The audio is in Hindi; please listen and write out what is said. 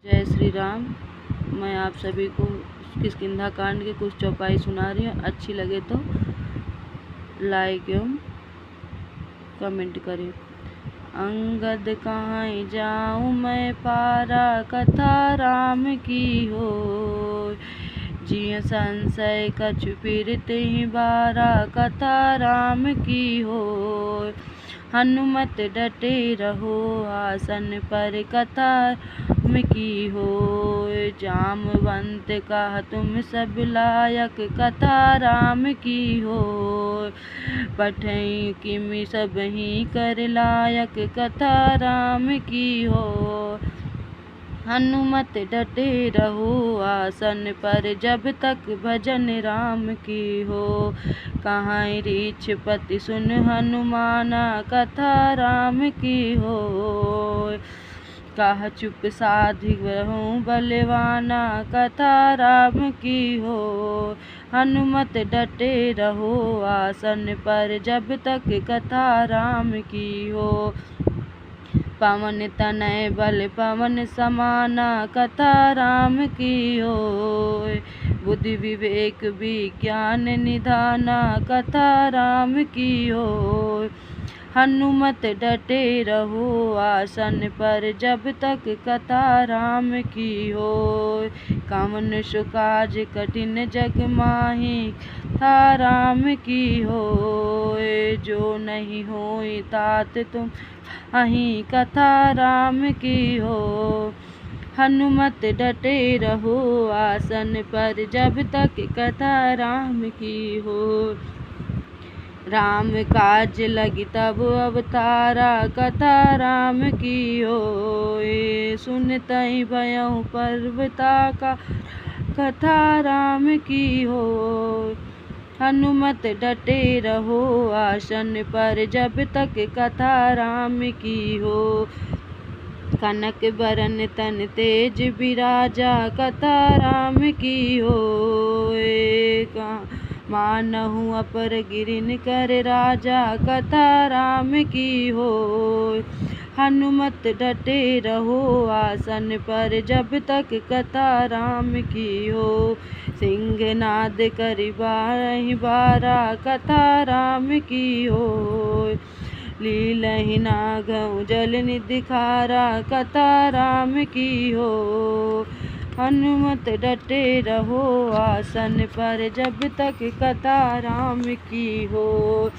जय श्री राम। मैं आप सभी को किष्किंधा कांड के कुछ चौपाई सुना रही हूँ। अच्छी लगे तो लाइक एवं कमेंट करें। अंगद कहाँ जाऊँ मैं पारा, कथा राम की हो। जिय संशय कछु फिरते ही बारा, कथा राम की हो। हनुमत डटे रहो आसन पर, कथा राम की हो। जामवंत कहा तुम सब लायक, कथा राम की हो। पठई किमि सब ही कर लायक, कथा राम की हो। हनुमत डटे रहो आसन पर, जब तक भजन राम की हो। कहाँ रीछ पति सुन हनुमाना, कथा राम की हो। कहा चुप साधि रहूं बलवाना, कथा राम की हो। हनुमत डटे रहो आसन पर, जब तक कथा राम की हो। पवन तनय बल पवन समाना, कथा राम की हो। बुद्धि विवेक विज्ञान निधाना, कथा राम की हो। हनुमत डटे रहो आसन पर, जब तक कथा राम की हो। कवन सो काज कठिन जग माही, कथा राम की हो। जो नहीं होई तात तुम अहीं, कथा राम की हो। हनुमत डटे रहो आसन पर, जब तक कथा राम की हो। राम काज लगी तब अवतारा, कथा राम की हो। सुनतहि भयउ पर्वता का, कथा राम की हो। हनुमत डटे रहो आसन पर, जब तक कथा राम की हो। कनक बरन तन तेज बिराजा, कथा राम की हो। मानहु अपर गिरिन कर राजा, कथा राम की हो। हनुमत डटे रहो आसन पर, जब तक कथा राम की हो। सिंहनाद करि बारहि बारा, कथा राम की हो। लीलहि नागहु जल निधि खारा, कथा राम की हो। हनुमत डटे रहो आसन पर, जब तक कथा राम की हो।